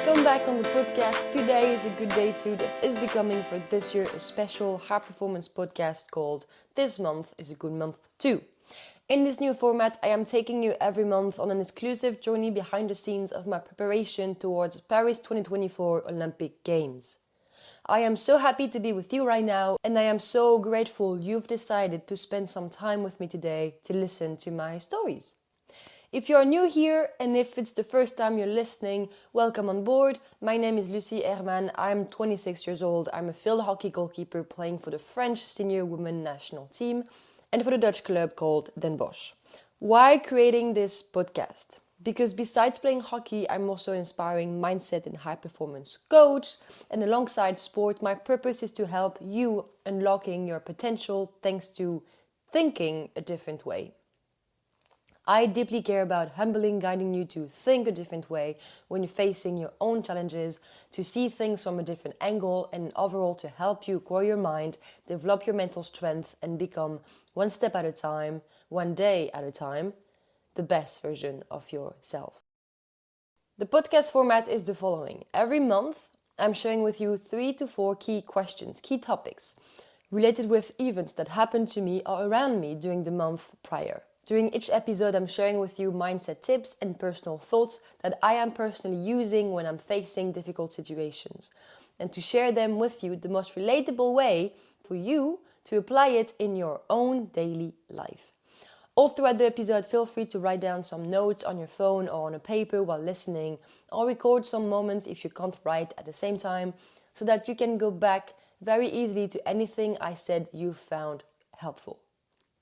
welcome back on the podcast. Today is a good day too that is becoming for this year a special high performance podcast called This Month is a Good Month Too. In this new format, I am taking you every month on an exclusive journey behind the scenes of my preparation towards Paris 2024 Olympic Games. I am so happy to be with you right now, and I am so grateful you've decided to spend some time with me today to listen to my stories. If you're new here and if it's the first time you're listening, welcome on board. My name is Lucie Herman. I'm 26 years old. I'm a field hockey goalkeeper playing for the French senior women national team and for the Dutch club called Den Bosch. Why creating this podcast? Because besides playing hockey, I'm also an inspiring mindset and high performance coach. And alongside sport, my purpose is to help you unlocking your potential thanks to thinking a different way. I deeply care about humbling, guiding you to think a different way when you're facing your own challenges, to see things from a different angle, and overall to help you grow your mind, develop your mental strength, and become one step at a time, one day at a time, the best version of yourself. The podcast format is the following. Every month, I'm sharing with you 3 to 4 key questions, key topics, related with events that happened to me or around me during the month prior. During each episode, I'm sharing with you mindset tips and personal thoughts that I am personally using when I'm facing difficult situations, and to share them with you the most relatable way for you to apply it in your own daily life. All throughout the episode, feel free to write down some notes on your phone or on a paper while listening, or record some moments if you can't write at the same time, so that you can go back very easily to anything I said you found helpful.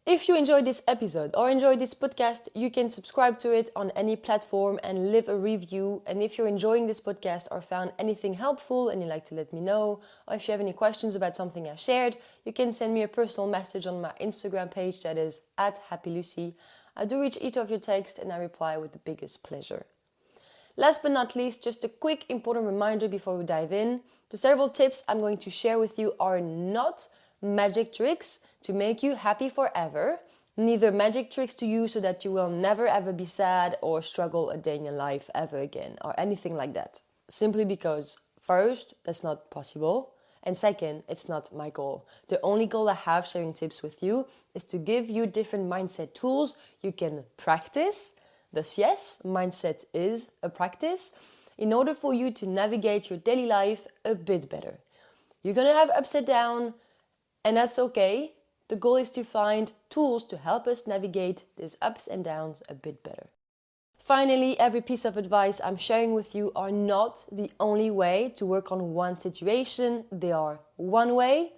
If you enjoyed this episode or enjoyed this podcast, you can subscribe to it on any platform and leave a review. And if you're enjoying this podcast or found anything helpful and you'd like to let me know, or if you have any questions about something I shared, you can send me a personal message on my Instagram page, that is @happylucy. I do reach each of your texts and I reply with the biggest pleasure. Last but not least, just a quick important reminder before we dive in. The several tips I'm going to share with you are not magic tricks to make you happy forever, neither magic tricks to you so that you will never ever be sad or struggle a day in your life ever again or anything like that. Simply because first, that's not possible, and second, it's not my goal. The only goal I have sharing tips with you is to give you different mindset tools you can practice. Thus yes, mindset is a practice in order for you to navigate your daily life a bit better. You're gonna have ups and downs, and that's okay. The goal is to find tools to help us navigate these ups and downs a bit better. Finally, every piece of advice I'm sharing with you are not the only way to work on one situation. They are one way.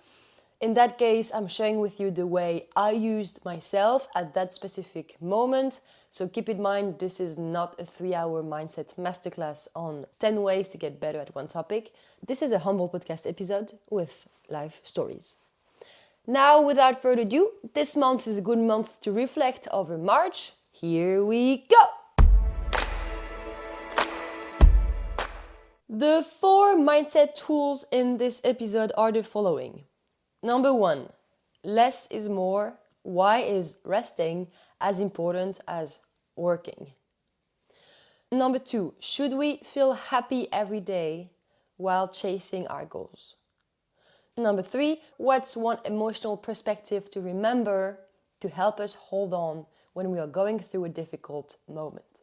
In that case, I'm sharing with you the way I used myself at that specific moment. So keep in mind, this is not a 3-hour mindset masterclass on 10 ways to get better at one topic. This is a humble podcast episode with life stories. Now, without further ado, this month is a good month to reflect over March. Here we go! The 4 mindset tools in this episode are the following. Number 1, less is more. Why is resting as important as working? Number 2, should we feel happy every day while chasing our goals? Number 3, what's one emotional perspective to remember to help us hold on when we are going through a difficult moment?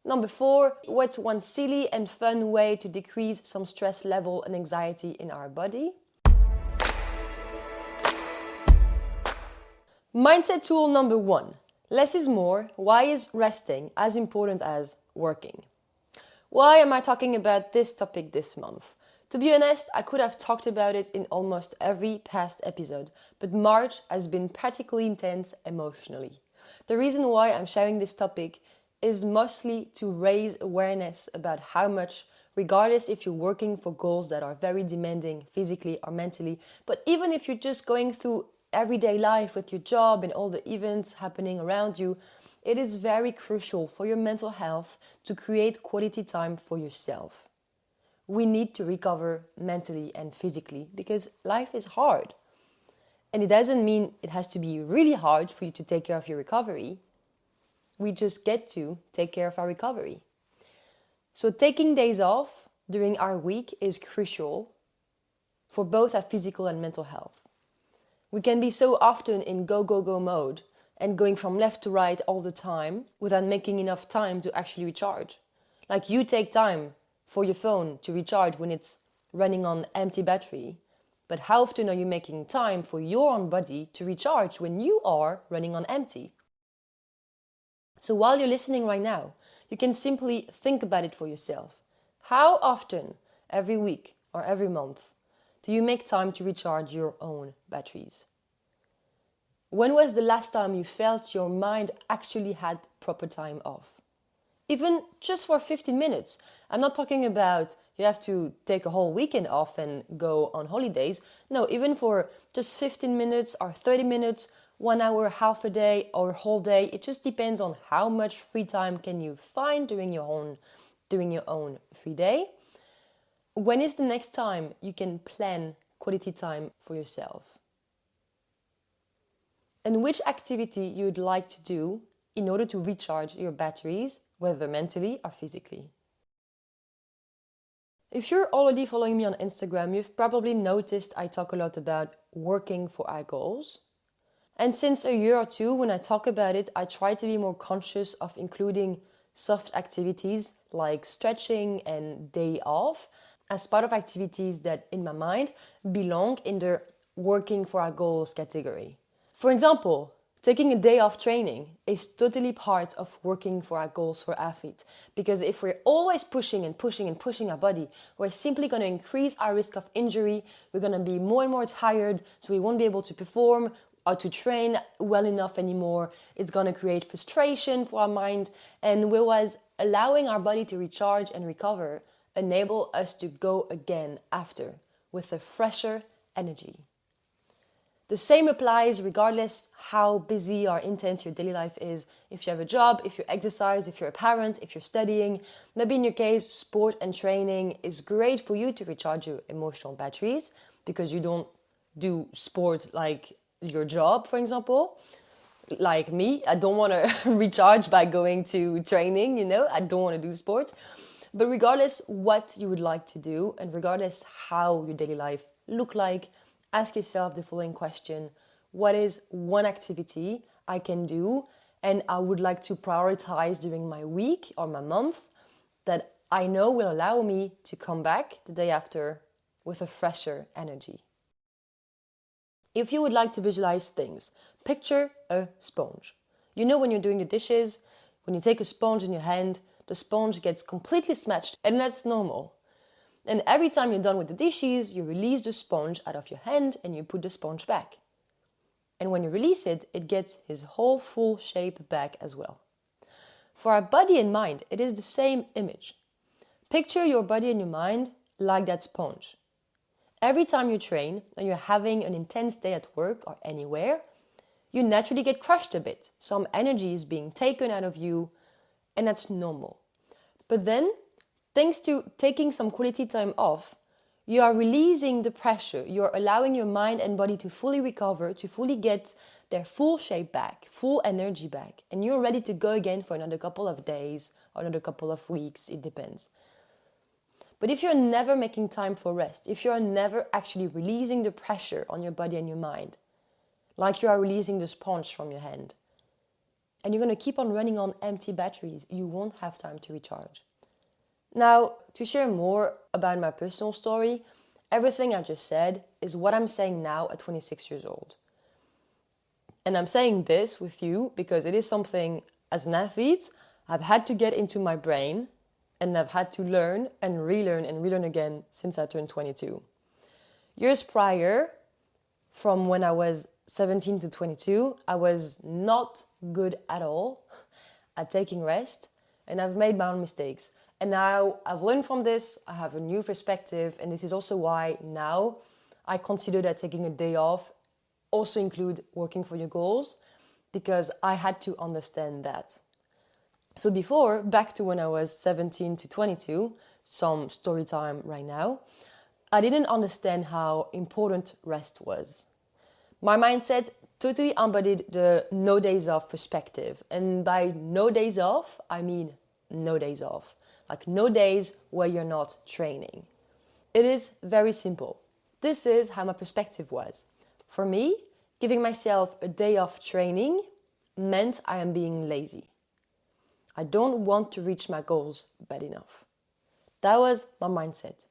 Number 4, what's one silly and fun way to decrease some stress level and anxiety in our body? Mindset tool number 1, less is more. Why is resting as important as working? Why am I talking about this topic this month? To be honest, I could have talked about it in almost every past episode, but March has been particularly intense emotionally. The reason why I'm sharing this topic is mostly to raise awareness about how much, regardless if you're working for goals that are very demanding physically or mentally, but even if you're just going through everyday life with your job and all the events happening around you, it is very crucial for your mental health to create quality time for yourself. We need to recover mentally and physically because life is hard. And it doesn't mean it has to be really hard for you to take care of your recovery. We just get to take care of our recovery. So taking days off during our week is crucial for both our physical and mental health. We can be so often in go, go, go mode and going from left to right all the time without making enough time to actually recharge. Like you take time for your phone to recharge when it's running on empty battery, but how often are you making time for your own body to recharge when you are running on empty? So while you're listening right now, you can simply think about it for yourself. How often, every week or every month, do you make time to recharge your own batteries? When was the last time you felt your mind actually had proper time off? Even just for 15 minutes. I'm not talking about you have to take a whole weekend off and go on holidays. No, even for just 15 minutes or 30 minutes, 1 hour, half a day or a whole day. It just depends on how much free time can you find during your own free day. When is the next time you can plan quality time for yourself? And which activity you'd like to do in order to recharge your batteries, whether mentally or physically. If you're already following me on Instagram, you've probably noticed I talk a lot about working for our goals. And since a year or two, when I talk about it, I try to be more conscious of including soft activities like stretching and day off as part of activities that, in my mind, belong in the working for our goals category. For example, taking a day off training is totally part of working for our goals for athletes. Because if we're always pushing and pushing and pushing our body, we're simply going to increase our risk of injury. We're going to be more and more tired, so we won't be able to perform or to train well enough anymore. It's going to create frustration for our mind. And whereas allowing our body to recharge and recover enable us to go again after with a fresher energy. The same applies regardless how busy or intense your daily life is. If you have a job, if you exercise, if you're a parent, if you're studying, maybe in your case, sport and training is great for you to recharge your emotional batteries because you don't do sport like your job, for example. Like me, I don't want to recharge by going to training, I don't want to do sport. But regardless what you would like to do and regardless how your daily life look like, ask yourself the following question. What is one activity I can do and I would like to prioritize during my week or my month that I know will allow me to come back the day after with a fresher energy? If you would like to visualize things, picture a sponge. When you're doing the dishes, when you take a sponge in your hand, the sponge gets completely smashed, and that's normal. And every time you're done with the dishes, you release the sponge out of your hand and you put the sponge back. And when you release it, it gets his whole full shape back as well. For our body and mind, it is the same image. Picture your body and your mind like that sponge. Every time you train and you're having an intense day at work or anywhere, you naturally get crushed a bit. Some energy is being taken out of you, and that's normal. But then, thanks to taking some quality time off, you are releasing the pressure. You're allowing your mind and body to fully recover, to fully get their full shape back, full energy back. And you're ready to go again for another couple of days or another couple of weeks, it depends. But if you're never making time for rest, if you're never actually releasing the pressure on your body and your mind, like you are releasing the sponge from your hand, and you're going to keep on running on empty batteries, you won't have time to recharge. Now, to share more about my personal story, everything I just said is what I'm saying now at 26 years old. And I'm saying this with you because it is something, as an athlete, I've had to get into my brain, and I've had to learn and relearn again since I turned 22. Years prior, from when I was 17 to 22, I was not good at all at taking rest, and I've made my own mistakes. And now I've learned from this, I have a new perspective, and this is also why now I consider that taking a day off also include working for your goals, because I had to understand that. So before, back to when I was 17 to 22, some story time right now, I didn't understand how important rest was. My mindset totally embodied the no days off perspective. And by no days off, I mean no days off. Like no days where you're not training. It is very simple. This is how my perspective was. For me, giving myself a day off training meant I am being lazy. I don't want to reach my goals bad enough. That was my mindset.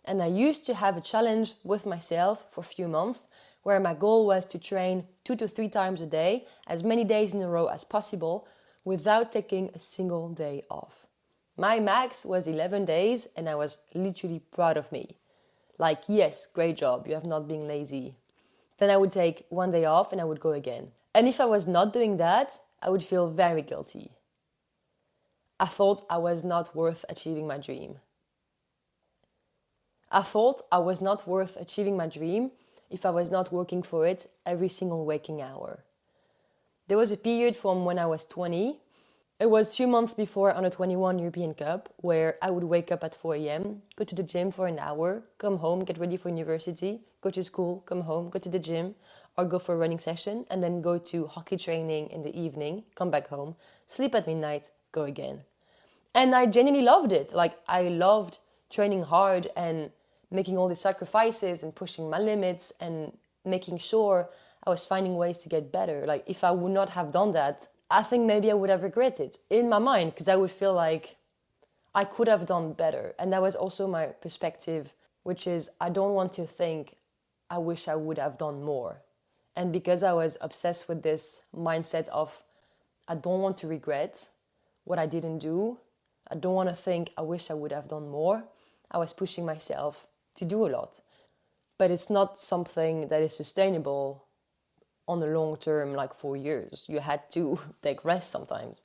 And I used to have a challenge with myself for a few months where my goal was to train 2 to 3 times a day, as many days in a row as possible, without taking a single day off. My max was 11 days and I was literally proud of me. Like, yes, great job, you have not been lazy. Then I would take 1 day off and I would go again. And if I was not doing that, I would feel very guilty. I thought I was not worth achieving my dream. I thought I was not worth achieving my dream if I was not working for it every single waking hour. There was a period from when I was 20. It was a few months before Under 21 European Cup, where I would wake up at 4 a.m, go to the gym for an hour, come home, get ready for university, go to school, come home, go to the gym, or go for a running session, and then go to hockey training in the evening, come back home, sleep at midnight, go again. And I genuinely loved it. Like, I loved training hard and making all the sacrifices and pushing my limits and making sure I was finding ways to get better. Like, if I would not have done that, I think maybe I would have regretted in my mind, because I would feel like I could have done better. And that was also my perspective, which is I don't want to think I wish I would have done more. And because I was obsessed with this mindset of I don't want to regret what I didn't do, I don't want to think I wish I would have done more, I was pushing myself to do a lot. But it's not something that is sustainable on the long term, like 4 years. You had to take rest sometimes.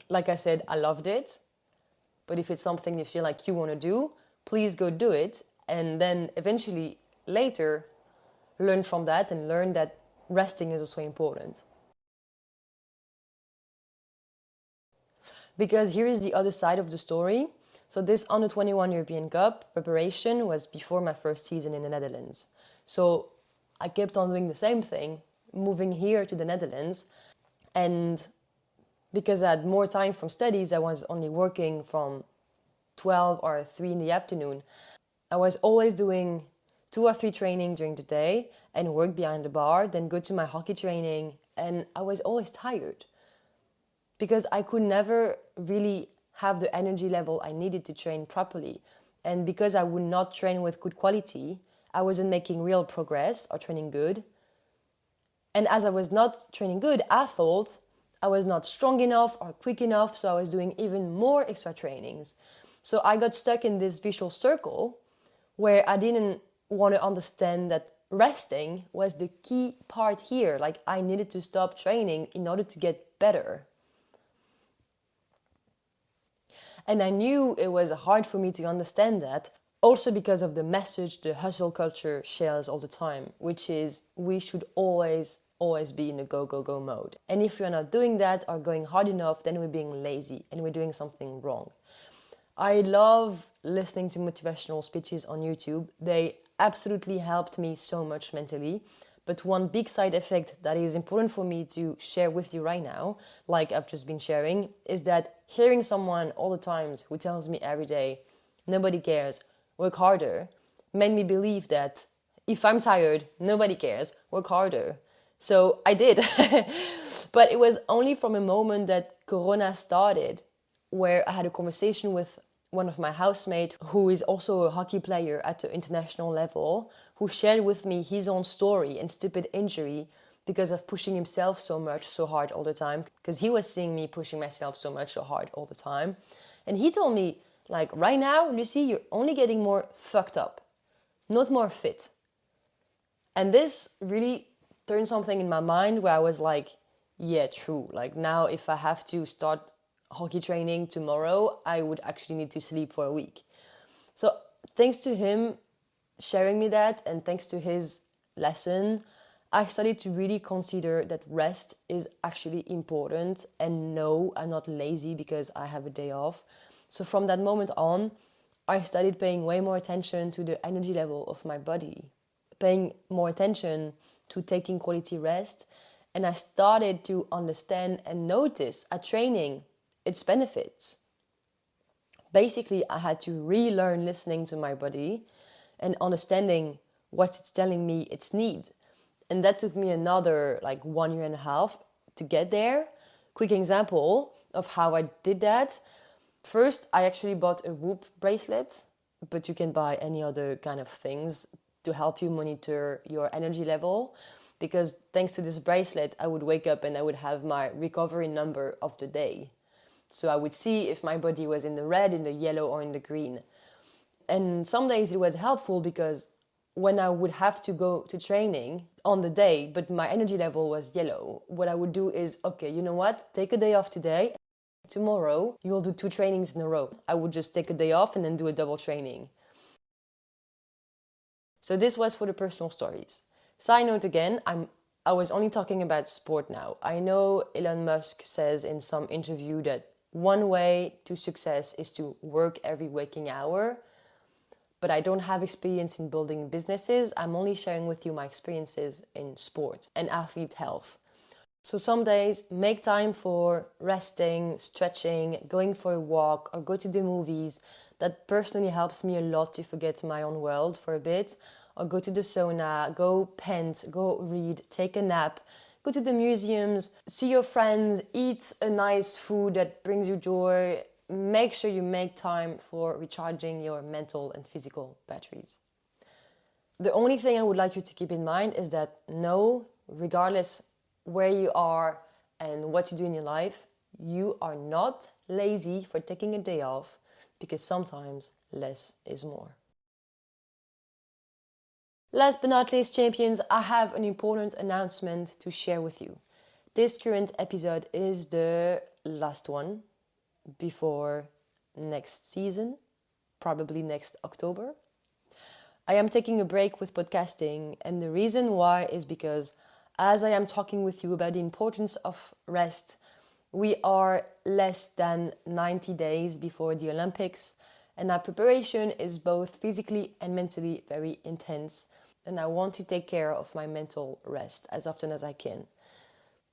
Like I said, I loved it. But if it's something you feel like you want to do, please go do it. And then eventually, later, learn from that and learn that resting is also important. Because here is the other side of the story. So this Under 21 European Cup preparation was before my first season in the Netherlands. So I kept on doing the same thing, moving here to the Netherlands. And because I had more time from studies, I was only working from 12 or 3 in the afternoon. I was always doing 2 or 3 training during the day and work behind the bar, then go to my hockey training. And I was always tired, because I could never really have the energy level I needed to train properly. And because I would not train with good quality, I wasn't making real progress or training good. And as I was not training good, I thought I was not strong enough or quick enough, so I was doing even more extra trainings. So I got stuck in this vicious circle where I didn't want to understand that resting was the key part here. Like, I needed to stop training in order to get better. And I knew it was hard for me to understand that, also because of the message the hustle culture shares all the time, which is we should always be in a go, go, go mode. And if we're not doing that or going hard enough, then we're being lazy and we're doing something wrong. I love listening to motivational speeches on YouTube. They absolutely helped me so much mentally. But one big side effect that is important for me to share with you right now, like I've just been sharing, is that hearing someone all the times who tells me every day, nobody cares, work harder, made me believe that if I'm tired, nobody cares, work harder. So I did. But it was only from a moment that Corona started, where I had a conversation with one of my housemates, who is also a hockey player at the international level, who shared with me his own story and stupid injury because of pushing himself so hard all the time, because he was seeing me pushing myself so hard all the time. And he told me, like, right now, Lucy, you're only getting more fucked up, not more fit. And this really turned something in my mind where I was like, yeah, true. Like, now if I have to start hockey training tomorrow, I would actually need to sleep for a week. So thanks to him sharing me that, and thanks to his lesson, I started to really consider that rest is actually important. And no, I'm not lazy because I have a day off. So from that moment on, I started paying way more attention to the energy level of my body, paying more attention to taking quality rest, And I started to understand and notice at training its benefits. Basically, I had to relearn listening to my body and understanding what it's telling me its need. And that took me another 1.5 years to get there. Quick example of how I did that. First, I actually bought a Whoop bracelet, but you can buy any other kind of things to help you monitor your energy level. Because thanks to this bracelet, I would wake up and I would have my recovery number of the day. So I would see if my body was in the red, in the yellow, or in the green. And some days it was helpful because when I would have to go to training on the day, but my energy level was yellow, what I would do is, okay, you know what? Take a day off today. Tomorrow, you'll do 2 trainings in a row. I would just take a day off and then do a double training. So this was for the personal stories. Side note again, I was only talking about sport now. I know Elon Musk says in some interview that one way to success is to work every waking hour. But I don't have experience in building businesses. I'm only sharing with you my experiences in sport and athlete health. So some days, make time for resting, stretching, going for a walk, or go to the movies. That personally helps me a lot to forget my own world for a bit. Or go to the sauna, go paint, go read, take a nap, go to the museums, see your friends, eat a nice food that brings you joy. Make sure you make time for recharging your mental and physical batteries. The only thing I would like you to keep in mind is that no, regardless where you are and what you do in your life, you are not lazy for taking a day off, because sometimes less is more. Last but not least, champions, I have an important announcement to share with you. This current episode is the last one before next season, probably next October. I am taking a break with podcasting, and the reason why is because as I am talking with you about the importance of rest, we are less than 90 days before the Olympics, and our preparation is both physically and mentally very intense, and I want to take care of my mental rest as often as I can.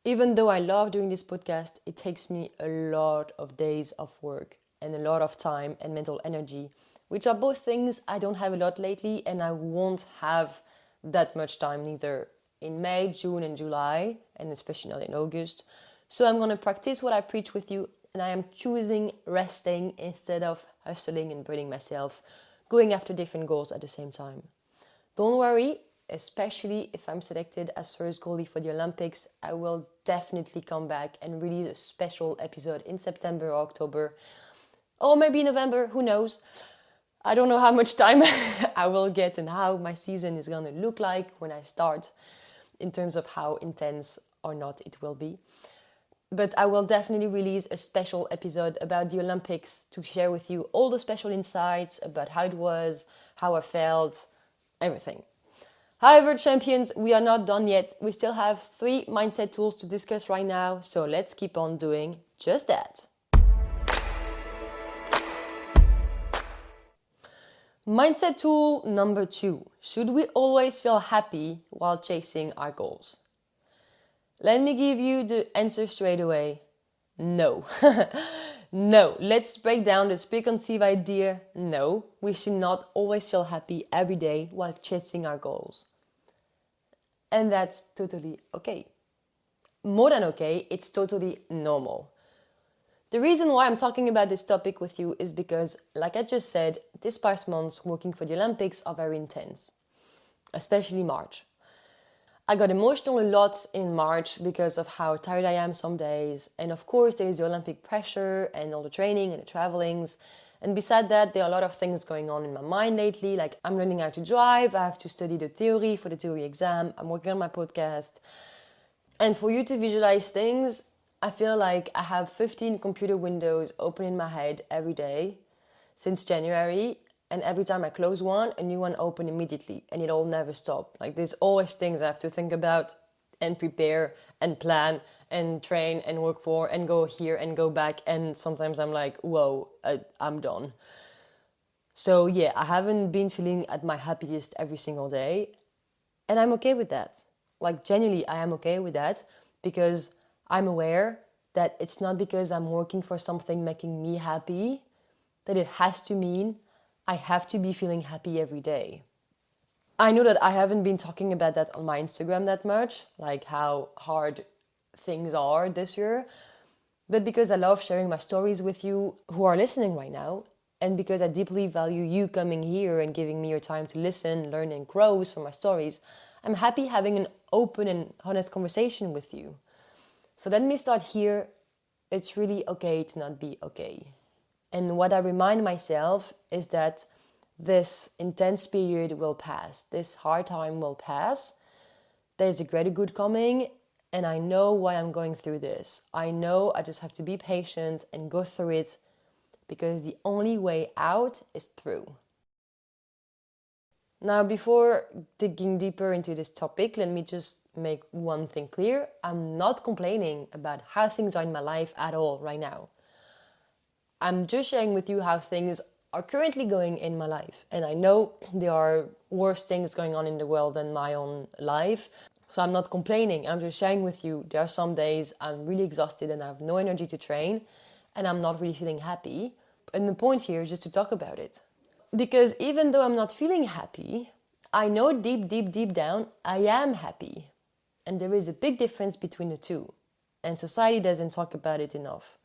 Even though I love doing this podcast, it takes me a lot of days of work and a lot of time and mental energy, which are both things I don't have a lot lately, and I won't have that much time neither in May, June and July, and especially not in August. So I'm going to practice what I preach with you, and I am choosing resting instead of hustling and burning myself, going after different goals at the same time. Don't worry, especially if I'm selected as first goalie for the Olympics, I will definitely come back and release a special episode in September or October, or maybe November, who knows. I don't know how much time I will get and how my season is going to look like when I start, in terms of how intense or not it will be. But I will definitely release a special episode about the Olympics to share with you all the special insights about how it was, how I felt, everything. However, champions, we are not done yet. We still have 3 mindset tools to discuss right now, so let's keep on doing just that. Mindset tool number 2. Should we always feel happy while chasing our goals? Let me give you the answer straight away. No. No. Let's break down this preconceived idea. No, we should not always feel happy every day while chasing our goals. And that's totally okay. More than okay, it's totally normal. The reason why I'm talking about this topic with you is because, like I just said, this past months working for the Olympics are very intense, especially March. I got emotional a lot in March because of how tired I am some days. And of course, there is the Olympic pressure and all the training and the travelings. And beside that, there are a lot of things going on in my mind lately. Like I'm learning how to drive, I have to study the theory for the theory exam, I'm working on my podcast. And for you to visualize things, I feel like I have 15 computer windows open in my head every day since January. And every time I close one, a new one open immediately, and it'll never stop. Like there's always things I have to think about and prepare and plan and train and work for and go here and go back. And sometimes I'm like, whoa, I'm done. So yeah, I haven't been feeling at my happiest every single day. And I'm okay with that. Like genuinely, I am okay with that because I'm aware that it's not because I'm working for something making me happy that it has to mean I have to be feeling happy every day. I know that I haven't been talking about that on my Instagram that much, like how hard things are this year, but because I love sharing my stories with you who are listening right now, and because I deeply value you coming here and giving me your time to listen, learn, and grow from my stories, I'm happy having an open and honest conversation with you. So let me start here. It's really okay to not be okay. And what I remind myself is that this intense period will pass. This hard time will pass. There's a greater good coming, and I know why I'm going through this. I know I just have to be patient and go through it because the only way out is through. Now, before digging deeper into this topic, let me just make one thing clear. I'm not complaining about how things are in my life at all right now. I'm just sharing with you how things are currently going in my life. And I know there are worse things going on in the world than my own life. So I'm not complaining. I'm just sharing with you. There are some days I'm really exhausted and I have no energy to train. And I'm not really feeling happy. And the point here is just to talk about it. Because even though I'm not feeling happy, I know deep down, I am happy. And there is a big difference between the two. And society doesn't talk about it enough.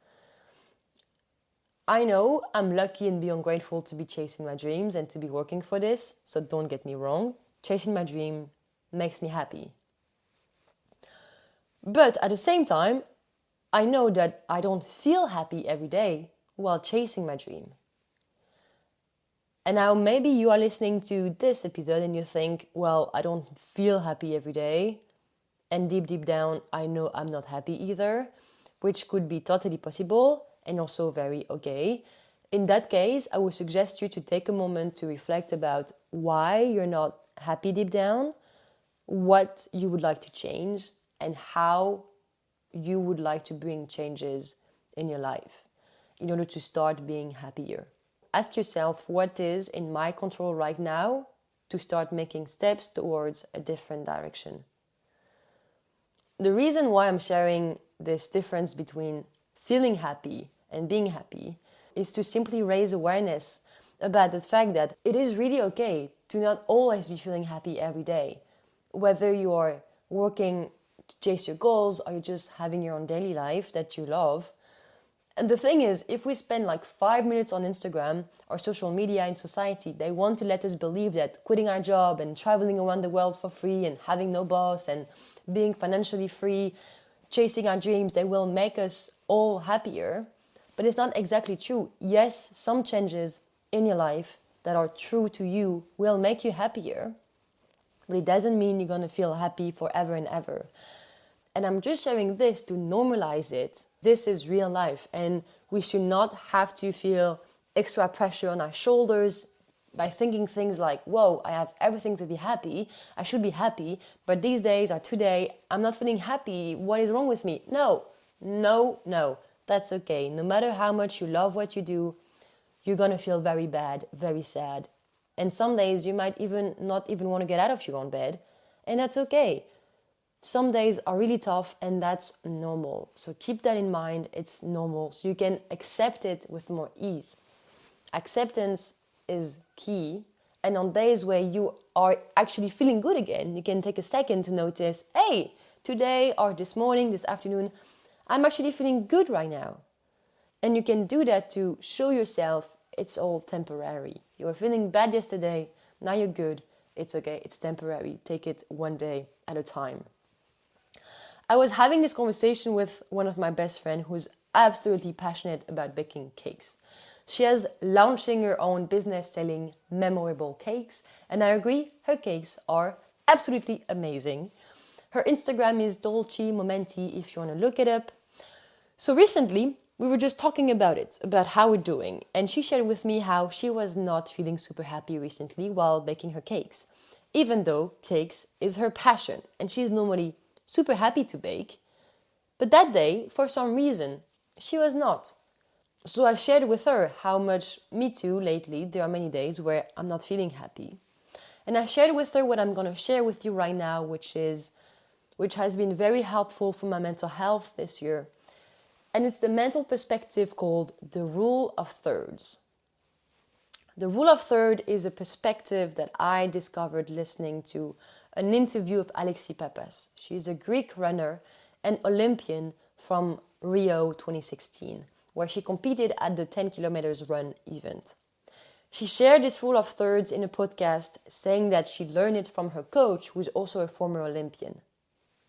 I know I'm lucky and beyond grateful to be chasing my dreams and to be working for this. So don't get me wrong. Chasing my dream makes me happy. But at the same time, I know that I don't feel happy every day while chasing my dream. And now maybe you are listening to this episode and you think, well, I don't feel happy every day. And deep down, I know I'm not happy either, which could be totally possible and also very okay. In that case, I would suggest you to take a moment to reflect about why you're not happy deep down, what you would like to change, and how you would like to bring changes in your life in order to start being happier. Ask yourself what is in my control right now to start making steps towards a different direction. The reason why I'm sharing this difference between feeling happy and being happy is to simply raise awareness about the fact that it is really okay to not always be feeling happy every day. Whether you're working to chase your goals or you're just having your own daily life that you love. And the thing is, if we spend like 5 minutes on Instagram or social media in society, they want to let us believe that quitting our job and traveling around the world for free and having no boss and being financially free, chasing our dreams, they will make us all happier. But it's not exactly true. Yes, some changes in your life that are true to you will make you happier, but it doesn't mean you're going to feel happy forever and ever. And I'm just sharing this to normalize it. This is real life, and we should not have to feel extra pressure on our shoulders by thinking things like, whoa, I have everything to be happy. I should be happy, but these days are today. I'm not feeling happy. What is wrong with me? No. That's okay. No matter how much you love what you do, you're going to feel very bad, very sad. And some days you might even not even want to get out of your own bed, and that's okay. Some days are really tough, and that's normal. So keep that in mind. It's normal. So you can accept it with more ease. Acceptance is key. And on days where you are actually feeling good again, you can take a second to notice, hey, today or this morning, this afternoon, I'm actually feeling good right now. And you can do that to show yourself it's all temporary. You were feeling bad yesterday, now you're good. It's okay, it's temporary. Take it one day at a time. I was having this conversation with one of my best friends who's absolutely passionate about baking cakes. She is launching her own business selling memorable cakes, and I agree, her cakes are absolutely amazing. Her Instagram is Dolce Momenti if you want to look it up. So recently, we were just talking about it, about how we're doing, and she shared with me how she was not feeling super happy recently while baking her cakes, even though cakes is her passion, and she's normally super happy to bake. But that day, for some reason, she was not. So I shared with her how much me too lately, there are many days where I'm not feeling happy. And I shared with her what I'm going to share with you right now, which is which has been very helpful for my mental health this year. And it's the mental perspective called the rule of thirds. The rule of third is a perspective that I discovered listening to an interview of Alexis Papas. She's a Greek runner and Olympian from Rio 2016, where she competed at the 10 kilometers run event. She shared this rule of thirds in a podcast, saying that she learned it from her coach, who is also a former Olympian.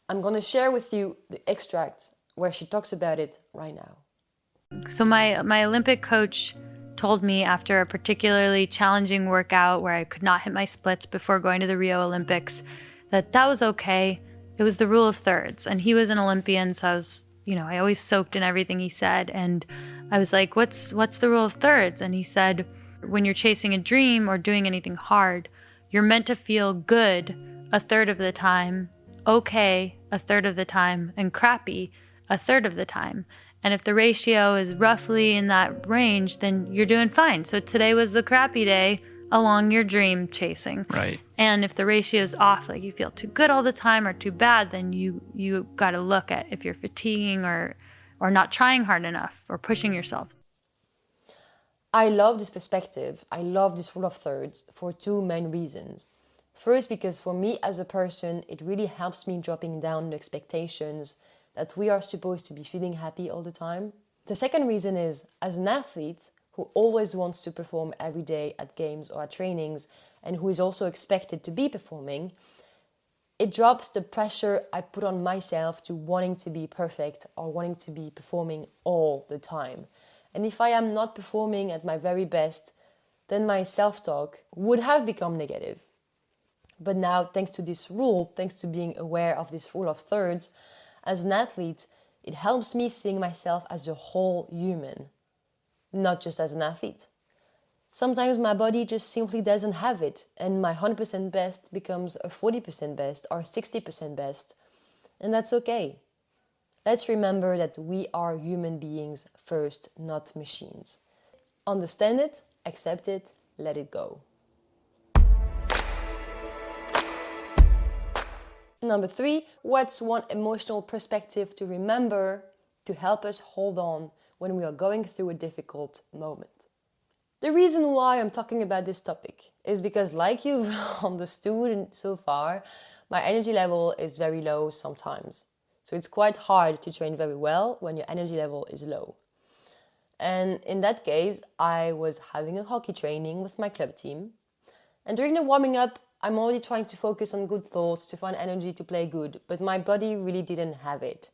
I'm going to share with you the extract where she talks about it right now. So my Olympic coach told me after a particularly challenging workout where I could not hit my splits before going to the Rio Olympics that was okay. It was the rule of thirds. And he was an Olympian, so I was, I always soaked in everything he said. And I was like, what's the rule of thirds? And he said, when you're chasing a dream or doing anything hard, you're meant to feel good a third of the time, okay a third of the time, and crappy a third of the time. And if the ratio is roughly in that range, then you're doing fine. So today was the crappy day along your dream chasing. Right. And if the ratio is off, like you feel too good all the time or too bad, then you got to look at if you're fatiguing or not trying hard enough or pushing yourself. I love this perspective. I love this rule of thirds for two main reasons. First, because for me as a person, it really helps me dropping down the expectations that we are supposed to be feeling happy all the time. The second reason is, as an athlete who always wants to perform every day at games or at trainings, and who is also expected to be performing, it drops the pressure I put on myself to wanting to be perfect or wanting to be performing all the time. And if I am not performing at my very best, then my self-talk would have become negative. But now, thanks to this rule, thanks to being aware of this rule of thirds, as an athlete, it helps me seeing myself as a whole human, not just as an athlete. Sometimes my body just simply doesn't have it, and my 100% best becomes a 40% best or 60% best, and that's okay. Let's remember that we are human beings first, not machines. Understand it, accept it, let it go. Number 3, what's one emotional perspective to remember to help us hold on when we are going through a difficult moment? The reason why I'm talking about this topic is because, like you've understood so far, my energy level is very low sometimes. So it's quite hard to train very well when your energy level is low. And in that case, I was having a hockey training with my club team. And during the warming up, I'm already trying to focus on good thoughts, to find energy to play good, but my body really didn't have it.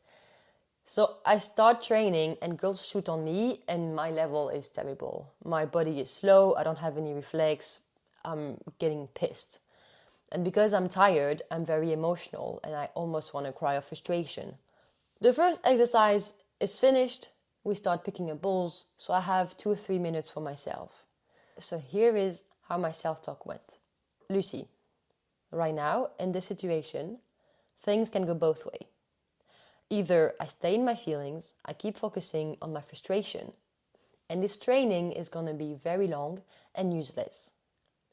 So I start training and girls shoot on me and my level is terrible. My body is slow, I don't have any reflex, I'm getting pissed. And because I'm tired, I'm very emotional and I almost want to cry of frustration. The first exercise is finished, we start picking up balls, so I have 2 or 3 minutes for myself. So here is how my self-talk went. Lucy, right now, in this situation, things can go both ways. Either I stay in my feelings, I keep focusing on my frustration, and this training is going to be very long and useless.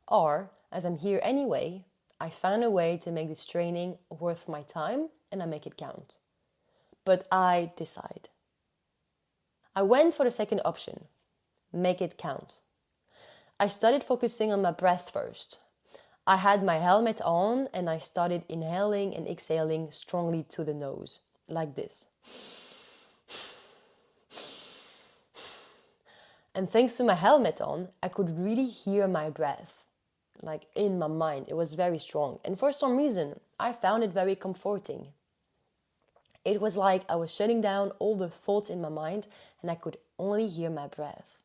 Or, as I'm here anyway, I find a way to make this training worth my time and I make it count. But I decide. I went for the second option, make it count. I started focusing on my breath first. I had my helmet on and I started inhaling and exhaling strongly to the nose, like this. And thanks to my helmet on, I could really hear my breath, like in my mind. It was very strong. And for some reason, I found it very comforting. It was like I was shutting down all the thoughts in my mind and I could only hear my breath.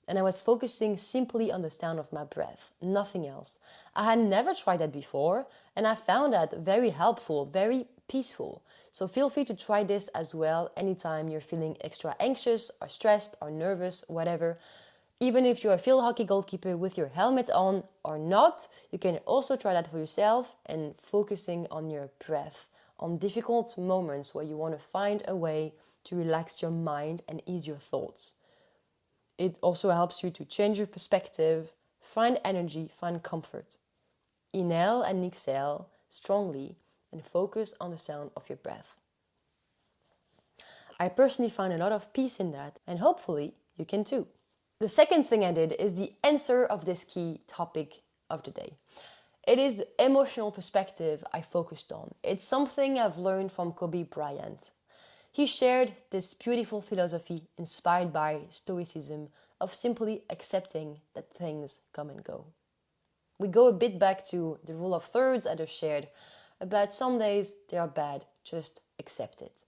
And I was focusing simply on the sound of my breath, nothing else. I had never tried that before and I found that very helpful, very peaceful. So feel free to try this as well anytime you're feeling extra anxious or stressed or nervous, whatever. Even if you're a field hockey goalkeeper with your helmet on or not, you can also try that for yourself and focusing on your breath, on difficult moments where you want to find a way to relax your mind and ease your thoughts. It also helps you to change your perspective, find energy, find comfort. Inhale and exhale strongly and focus on the sound of your breath. I personally find a lot of peace in that, and hopefully you can too. The second thing I did is the answer of this key topic of the day. It is the emotional perspective I focused on. It's something I've learned from Kobe Bryant. He shared this beautiful philosophy inspired by Stoicism of simply accepting that things come and go. We go a bit back to the rule of thirds I just shared about some days they are bad, just accept it.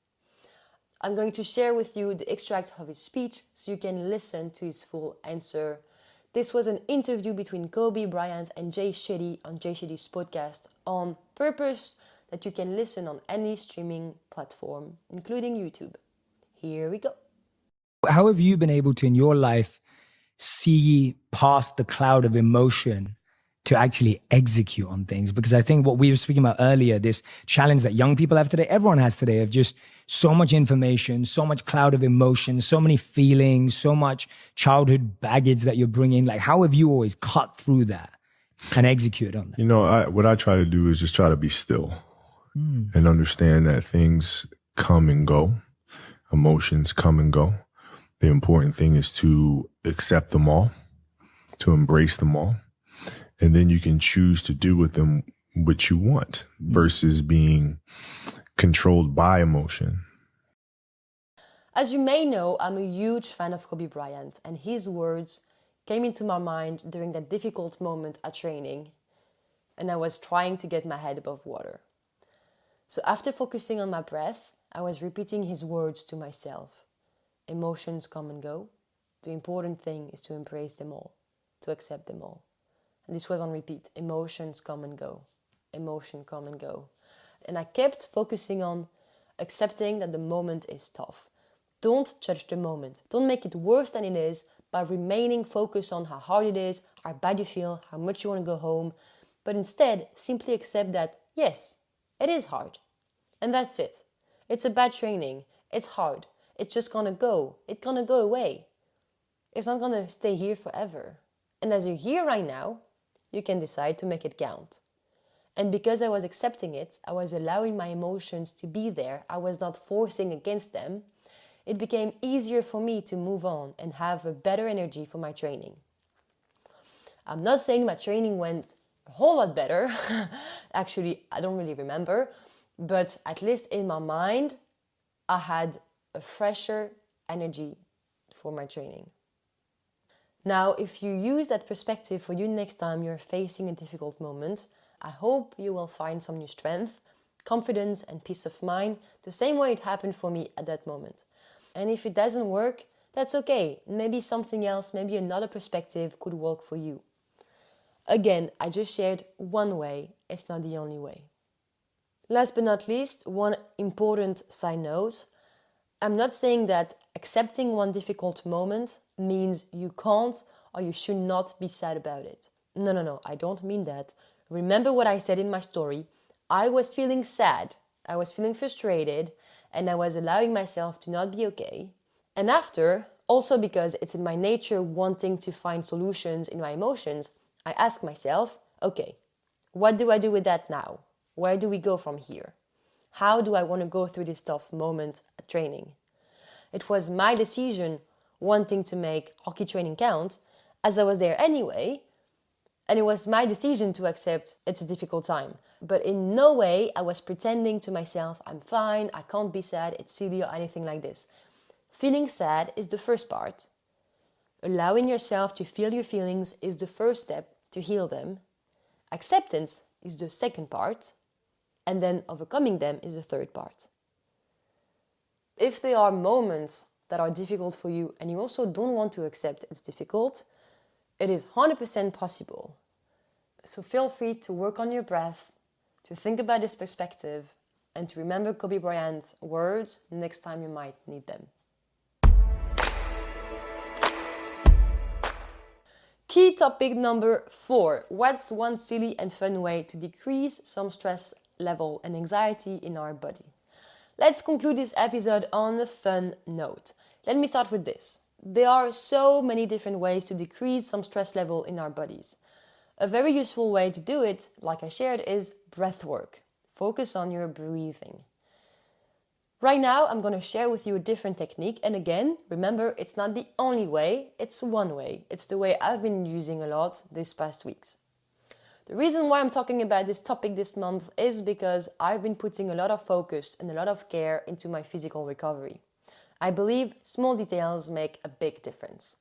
I'm going to share with you the extract of his speech so you can listen to his full answer. This was an interview between Kobe Bryant and Jay Shetty on Jay Shetty's podcast on purpose that you can listen on any streaming platform, including YouTube. Here we go. How have you been able to, in your life, see past the cloud of emotion to actually execute on things? Because I think what we were speaking about earlier, this challenge that young people have today, everyone has today, of just so much information, so much cloud of emotion, so many feelings, so much childhood baggage that you're bringing. Like, how have you always cut through that and execute on that? You know, what I try to do is just try to be still and understand that things come and go, emotions come and go. The important thing is to accept them all, to embrace them all. And then you can choose to do with them what you want versus being controlled by emotion. As you may know, I'm a huge fan of Kobe Bryant, and his words came into my mind during that difficult moment at training, and I was trying to get my head above water. So after focusing on my breath, I was repeating his words to myself. Emotions come and go. The important thing is to embrace them all, to accept them all. And this was on repeat. Emotions come and go. Emotion come and go. And I kept focusing on accepting that the moment is tough. Don't judge the moment. Don't make it worse than it is by remaining focused on how hard it is, how bad you feel, how much you want to go home. But instead, simply accept that, yes, it is hard. And that's it. It's a bad training. It's hard. It's just gonna go. It's gonna go away. It's not gonna stay here forever. And as you're here right now, you can decide to make it count. And because I was accepting it, I was allowing my emotions to be there. I was not forcing against them. It became easier for me to move on and have a better energy for my training. I'm not saying my training went a whole lot better. Actually, I don't really remember. But at least in my mind, I had a fresher energy for my training. Now, if you use that perspective for you next time you're facing a difficult moment, I hope you will find some new strength, confidence and peace of mind, the same way it happened for me at that moment. And if it doesn't work, that's okay. Maybe something else, maybe another perspective could work for you. Again, I just shared one way, it's not the only way. Last but not least, one important side note. I'm not saying that accepting one difficult moment means you can't or you should not be sad about it. No, I don't mean that. Remember what I said in my story. I was feeling sad, I was feeling frustrated, and I was allowing myself to not be okay. And after, also because it's in my nature wanting to find solutions in my emotions, I ask myself, okay, what do I do with that now? Where do we go from here? How do I want to go through this tough moment at training? It was my decision wanting to make hockey training count, as I was there anyway, and it was my decision to accept it's a difficult time. But in no way I was pretending to myself, I'm fine, I can't be sad, it's silly or anything like this. Feeling sad is the first part. Allowing yourself to feel your feelings is the first step to heal them. Acceptance is the second part. And then overcoming them is the third part. If there are moments that are difficult for you and you also don't want to accept it's difficult, it is 100% possible. So feel free to work on your breath, to think about this perspective, and to remember Kobe Bryant's words next time you might need them. Key topic number 4. What's one silly and fun way to decrease some stress level and anxiety in our body? Let's conclude this episode on a fun note. Let me start with this. There are so many different ways to decrease some stress level in our bodies. A very useful way to do it, like I shared, is breath work. Focus on your breathing. Right now, I'm going to share with you a different technique. And again, remember, it's not the only way, it's one way. It's the way I've been using a lot these past weeks. The reason why I'm talking about this topic this month is because I've been putting a lot of focus and a lot of care into my physical recovery. I believe small details make a big difference.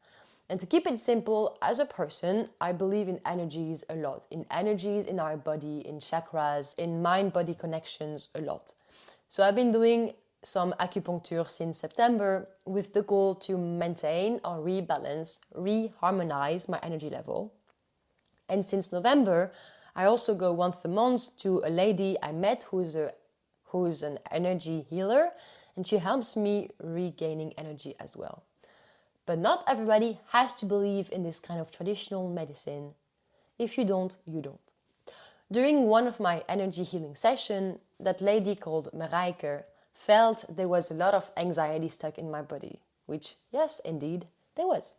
And to keep it simple, as a person, I believe in energies a lot. In energies in our body, in chakras, in mind-body connections a lot. So I've been doing some acupuncture since September with the goal to maintain or rebalance, reharmonize my energy level. And since November, I also go once a month to a lady I met who's an energy healer, and she helps me regaining energy as well. But not everybody has to believe in this kind of traditional medicine. If you don't, you don't. During one of my energy healing sessions, that lady called Marijke felt there was a lot of anxiety stuck in my body, which, yes, indeed, there was.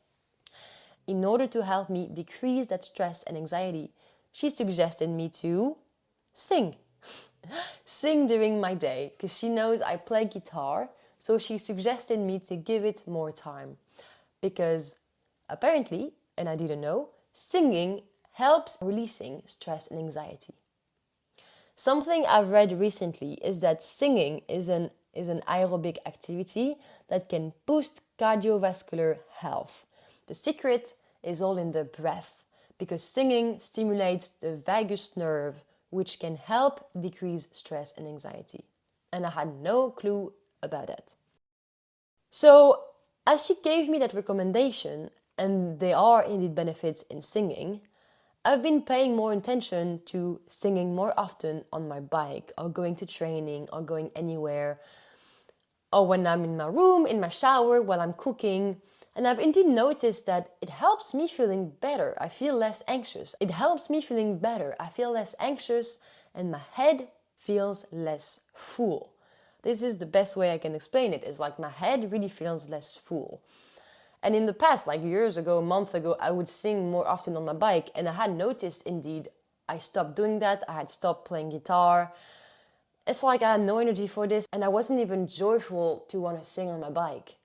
In order to help me decrease that stress and anxiety, she suggested me to sing. Sing during my day, because she knows I play guitar, so she suggested me to give it more time. Because apparently, and I didn't know, singing helps releasing stress and anxiety. Something I've read recently is that singing is an aerobic activity that can boost cardiovascular health. The secret is all in the breath, because singing stimulates the vagus nerve, which can help decrease stress and anxiety. And I had no clue about that. So, as she gave me that recommendation, and there are indeed benefits in singing, I've been paying more attention to singing more often on my bike, or going to training, or going anywhere, or when I'm in my room, in my shower, while I'm cooking. And I've indeed noticed that it helps me feeling better. I feel less anxious. It helps me feeling better. I feel less anxious and my head feels less full. This is the best way I can explain it. It's like my head really feels less full. And in the past, like years ago, a month ago, I would sing more often on my bike. And I had noticed indeed, I stopped doing that. I had stopped playing guitar. It's like I had no energy for this. And I wasn't even joyful to want to sing on my bike.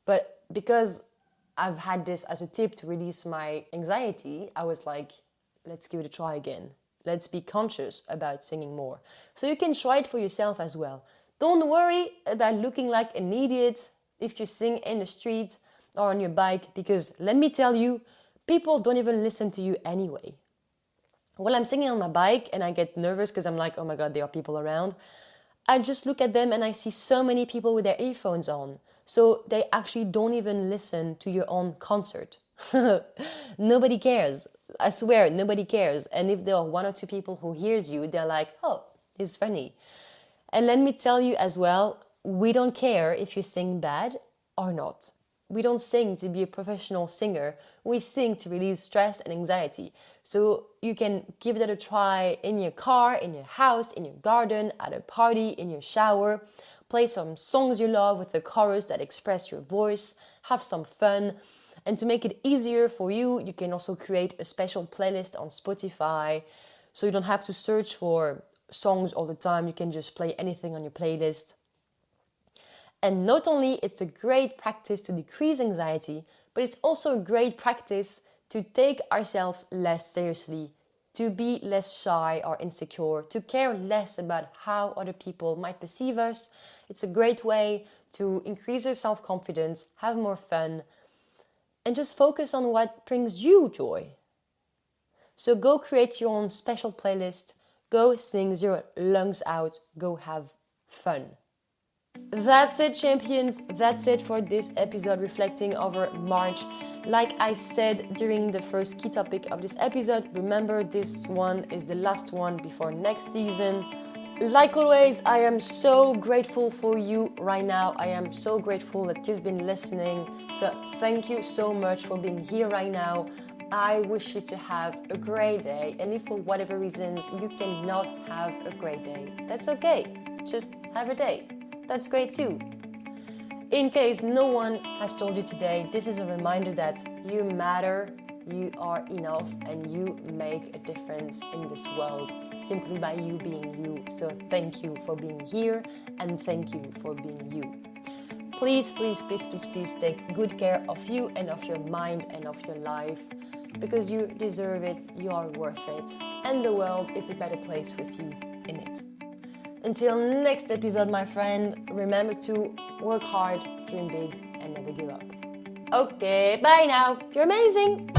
But because I've had this as a tip to release my anxiety, I was like, let's give it a try again. Let's be conscious about singing more. So you can try it for yourself as well. Don't worry about looking like an idiot if you sing in the street or on your bike, because let me tell you, people don't even listen to you anyway. While I'm singing on my bike and I get nervous because I'm like, oh my God, there are people around, I just look at them and I see so many people with their earphones on. So they actually don't even listen to your own concert. Nobody cares. I swear, nobody cares. And if there are one or two people who hears you, they're like, oh, it's funny. And let me tell you as well, we don't care if you sing bad or not. We don't sing to be a professional singer. We sing to release stress and anxiety. So you can give that a try in your car, in your house, in your garden, at a party, in your shower. Play some songs you love with the chorus that express your voice. Have some fun. And to make it easier for you, you can also create a special playlist on Spotify. So you don't have to search for songs all the time. You can just play anything on your playlist. And not only it's a great practice to decrease anxiety, but it's also a great practice to take ourselves less seriously, to be less shy or insecure, to care less about how other people might perceive us. It's a great way to increase your self-confidence, have more fun, and just focus on what brings you joy. So go create your own special playlist, go sing your lungs out, go have fun. That's it, champions. That's it for this episode reflecting over March. Like I said during the first key topic of this episode, remember this one is the last one before next season. Like always, I am so grateful for you right now. I am so grateful that you've been listening. So thank you so much for being here right now. I wish you to have a great day. And if for whatever reasons you cannot have a great day, that's okay. Just have a day. That's great too. In case no one has told you today, this is a reminder that you matter, you are enough and you make a difference in this world simply by you being you. So thank you for being here and thank you for being you. Please, please, please, please, please take good care of you and of your mind and of your life, because you deserve it, you are worth it, and the world is a better place with you in it. Until next episode, my friend, remember to work hard, dream big, and never give up. Okay, bye now. You're amazing.